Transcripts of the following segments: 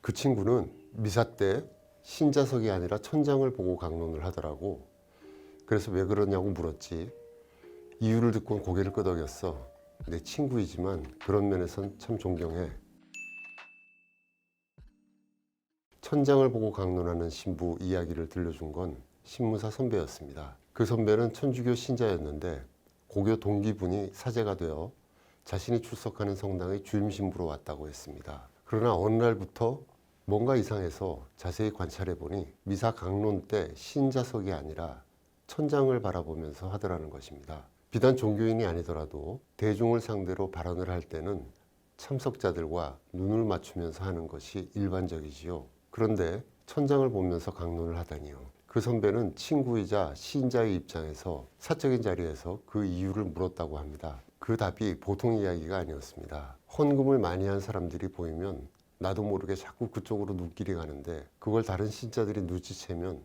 그 친구는 미사 때 신자석이 아니라 천장을 보고 강론을 하더라고. 그래서 왜 그러냐고 물었지. 이유를 듣고 고개를 끄덕였어. 내 친구이지만 그런 면에선 참 존경해. 천장을 보고 강론하는 신부 이야기를 들려준 건 신무사 선배였습니다. 그 선배는 천주교 신자였는데 고교 동기분이 사제가 되어 자신이 출석하는 성당의 주임 신부로 왔다고 했습니다. 그러나 어느 날부터 뭔가 이상해서 자세히 관찰해 보니 미사 강론 때 신자석이 아니라 천장을 바라보면서 하더라는 것입니다. 비단 종교인이 아니더라도 대중을 상대로 발언을 할 때는 참석자들과 눈을 맞추면서 하는 것이 일반적이지요. 그런데 천장을 보면서 강론을 하다니요. 그 선배는 친구이자 신자의 입장에서 사적인 자리에서 그 이유를 물었다고 합니다. 그 답이 보통 이야기가 아니었습니다. 헌금을 많이 한 사람들이 보이면 나도 모르게 자꾸 그쪽으로 눈길이 가는데 그걸 다른 신자들이 눈치채면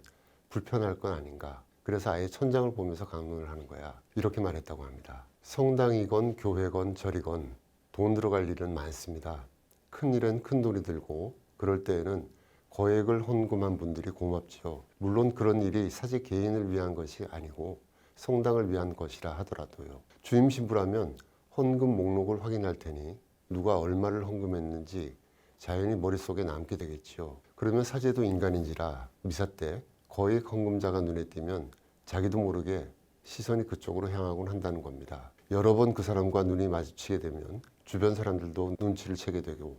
불편할 건 아닌가. 그래서 아예 천장을 보면서 강론을 하는 거야. 이렇게 말했다고 합니다. 성당이건 교회건 절이건 돈 들어갈 일은 많습니다. 큰 일은 큰 돈이 들고 그럴 때에는 거액을 헌금한 분들이 고맙지요. 물론 그런 일이 사제 개인을 위한 것이 아니고 성당을 위한 것이라 하더라도요. 주임 신부라면 헌금 목록을 확인할 테니 누가 얼마를 헌금했는지 자연히 머릿속에 남게 되겠지요. 그러면 사제도 인간인지라 미사 때 거액 헌금자가 눈에 띄면 자기도 모르게 시선이 그쪽으로 향하곤 한다는 겁니다. 여러 번 그 사람과 눈이 마주치게 되면 주변 사람들도 눈치를 채게 되고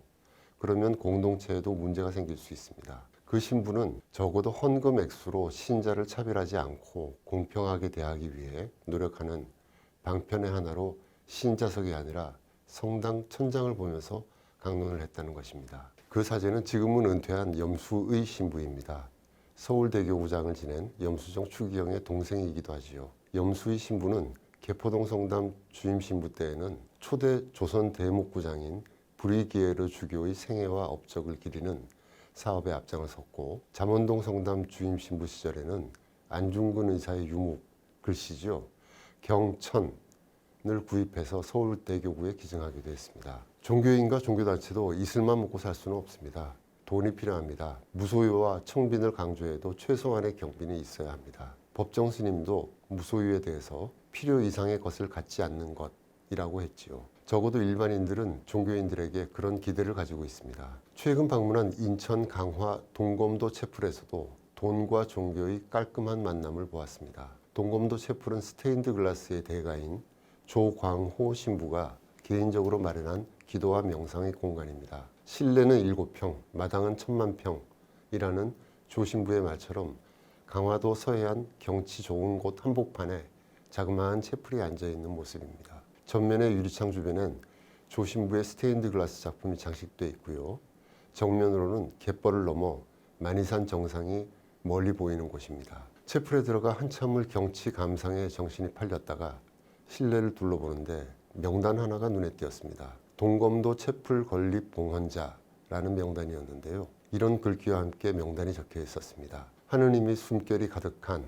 그러면 공동체에도 문제가 생길 수 있습니다. 그 신부는 적어도 헌금 액수로 신자를 차별하지 않고 공평하게 대하기 위해 노력하는 방편의 하나로 신자석이 아니라 성당 천장을 보면서 강론을 했다는 것입니다. 그 사제는 지금은 은퇴한 염수의 신부입니다. 서울대교구장을 지낸 염수정 추기경의 동생이기도 하지요. 염수의 신부는 개포동 성당 주임 신부 때에는 초대 조선 대목구장인 브리기에르 주교의 생애와 업적을 기리는 사업에 앞장을 섰고 잠원동 성당 주임 신부 시절에는 안중근 의사의 유목 글씨죠. 경천을 구입해서 서울대교구에 기증하기도 했습니다. 종교인과 종교단체도 이슬만 먹고 살 수는 없습니다. 돈이 필요합니다. 무소유와 청빈을 강조해도 최소한의 경빈이 있어야 합니다. 법정 스님도 무소유에 대해서 필요 이상의 것을 갖지 않는 것이라고 했지요. 적어도 일반인들은 종교인들에게 그런 기대를 가지고 있습니다. 최근 방문한 인천 강화 동검도 채플에서도 돈과 종교의 깔끔한 만남을 보았습니다. 동검도 채플은 스테인드 글라스의 대가인 조광호 신부가 개인적으로 마련한 기도와 명상의 공간입니다. 실내는 7평, 마당은 10,000평이라는 조 신부의 말처럼 강화도 서해안 경치 좋은 곳 한복판에 자그마한 채플이 앉아있는 모습입니다. 전면의 유리창 주변엔 조 신부의 스테인드 글라스 작품이 장식되어 있고요. 정면으로는 갯벌을 넘어 만이산 정상이 멀리 보이는 곳입니다. 채플에 들어가 한참을 경치 감상에 정신이 팔렸다가 실내를 둘러보는데 명단 하나가 눈에 띄었습니다. 동검도 채플 건립 봉헌자라는 명단이었는데요. 이런 글귀와 함께 명단이 적혀 있었습니다. 하느님이 숨결이 가득한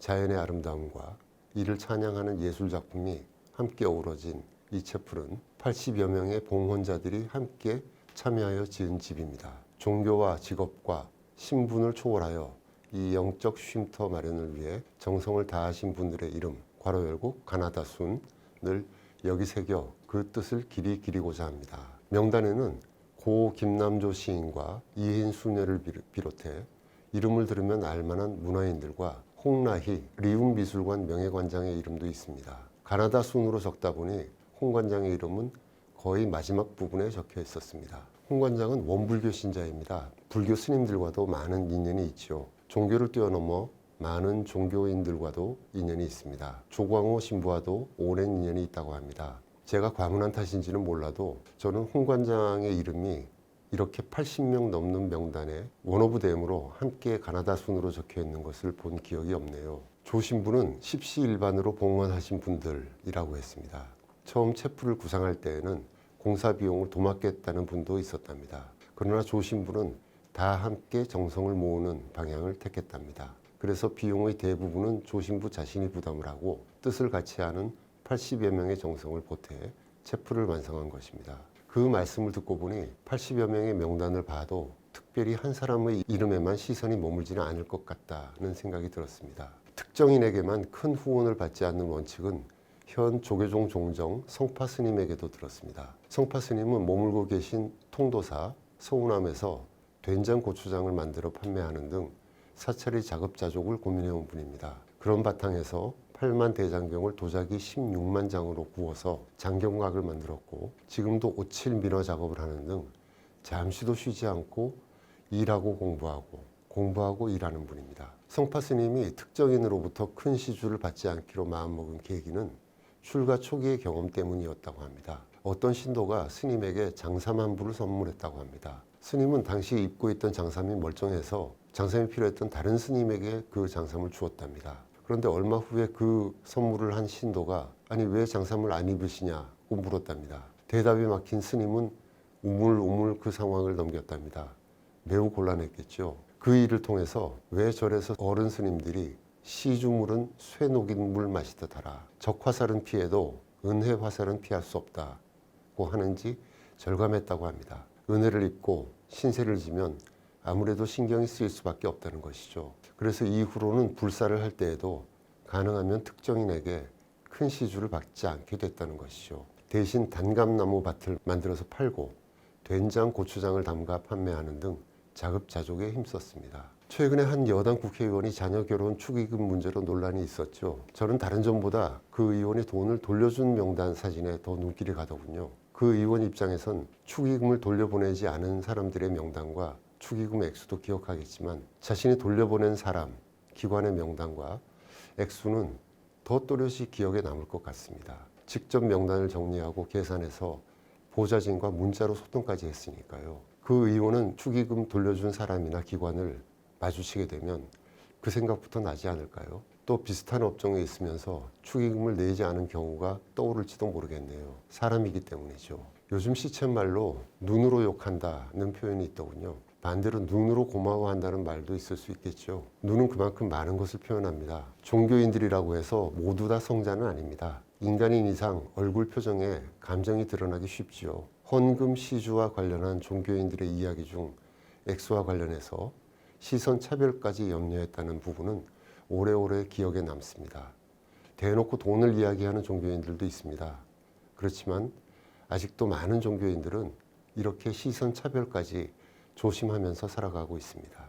자연의 아름다움과 이를 찬양하는 예술작품이 함께 어우러진 이 채플은 80여 명의 봉헌자들이 함께 참여하여 지은 집입니다. 종교와 직업과 신분을 초월하여 이 영적 쉼터 마련을 위해 정성을 다하신 분들의 이름 괄호 열고 가나다 순을 여기 새겨 그 뜻을 길이 기리고자 합니다. 명단에는 고 김남조 시인과 이혜인 수녀를 비롯해 이름을 들으면 알만한 문화인들과 홍라희 리움미술관 명예관장의 이름도 있습니다. 가나다 순으로 적다 보니 홍 관장의 이름은 거의 마지막 부분에 적혀 있었습니다. 홍 관장은 원불교 신자입니다. 불교 스님들과도 많은 인연이 있죠. 종교를 뛰어넘어 많은 종교인들과도 인연이 있습니다. 조광호 신부와도 오랜 인연이 있다고 합니다. 제가 과문한 탓인지는 몰라도 저는 홍 관장의 이름이 이렇게 80명 넘는 명단에 원오브댐으로 함께 가나다 순으로 적혀 있는 것을 본 기억이 없네요. 조 신부는 십시일반으로 봉헌하신 분들이라고 했습니다. 처음 채플을 구상할 때에는 공사 비용을 도맡겠다는 분도 있었답니다. 그러나 조 신부는 다 함께 정성을 모으는 방향을 택했답니다. 그래서 비용의 대부분은 조 신부 자신이 부담을 하고 뜻을 같이 하는 80여 명의 정성을 보태 채플을 완성한 것입니다. 그 말씀을 듣고 보니 80여 명의 명단을 봐도 특별히 한 사람의 이름에만 시선이 머물지는 않을 것 같다는 생각이 들었습니다. 특정인에게만 큰 후원을 받지 않는 원칙은 현 조계종 종정 성파 스님에게도 들었습니다. 성파 스님은 머물고 계신 통도사 서운함에서 된장 고추장을 만들어 판매하는 등 사찰의 자급자족을 고민해온 분입니다. 그런 바탕에서 8만 대장경을 도자기 16만 장으로 구워서 장경각을 만들었고 지금도 오칠 민화 작업을 하는 등 잠시도 쉬지 않고 일하고 공부하고 일하는 분입니다. 성파 스님이 특정인으로부터 큰 시주를 받지 않기로 마음먹은 계기는 출가 초기의 경험 때문이었다고 합니다. 어떤 신도가 스님에게 장삼 한 부를 선물했다고 합니다. 스님은 당시 입고 있던 장삼이 멀쩡해서 장삼이 필요했던 다른 스님에게 그 장삼을 주었답니다. 그런데 얼마 후에 그 선물을 한 신도가 아니 왜 장삼을 안 입으시냐고 물었답니다. 대답이 막힌 스님은 우물우물 그 상황을 넘겼답니다. 매우 곤란했겠죠. 그 일을 통해서 왜 절에서 어른 스님들이 시주물은 쇠 녹인 물 마시듯 하라. 적화살은 피해도 은혜 화살은 피할 수 없다고 하는지 절감했다고 합니다. 은혜를 입고 신세를 지면 아무래도 신경이 쓰일 수밖에 없다는 것이죠. 그래서 이후로는 불사를 할 때에도 가능하면 특정인에게 큰 시주를 받지 않게 됐다는 것이죠. 대신 단감나무 밭을 만들어서 팔고 된장, 고추장을 담가 판매하는 등 자급자족에 힘썼습니다. 최근에 한 여당 국회의원이 자녀 결혼 축의금 문제로 논란이 있었죠. 저는 다른 점보다 그 의원이 돈을 돌려준 명단 사진에 더 눈길이 가더군요. 그 의원 입장에선 축의금을 돌려보내지 않은 사람들의 명단과 축의금 액수도 기억하겠지만 자신이 돌려보낸 사람, 기관의 명단과 액수는 더 또렷이 기억에 남을 것 같습니다. 직접 명단을 정리하고 계산해서 보좌진과 문자로 소통까지 했으니까요. 그 의원은 축의금 돌려준 사람이나 기관을 마주치게 되면 그 생각부터 나지 않을까요? 또 비슷한 업종에 있으면서 축의금을 내지 않은 경우가 떠오를지도 모르겠네요. 사람이기 때문이죠. 요즘 시쳇말로 눈으로 욕한다는 표현이 있더군요. 반대로 눈으로 고마워한다는 말도 있을 수 있겠죠. 눈은 그만큼 많은 것을 표현합니다. 종교인들이라고 해서 모두 다 성자는 아닙니다. 인간인 이상 얼굴 표정에 감정이 드러나기 쉽지요. 헌금 시주와 관련한 종교인들의 이야기 중 액수와 관련해서 시선 차별까지 염려했다는 부분은 오래오래 기억에 남습니다. 대놓고 돈을 이야기하는 종교인들도 있습니다. 그렇지만 아직도 많은 종교인들은 이렇게 시선 차별까지 조심하면서 살아가고 있습니다.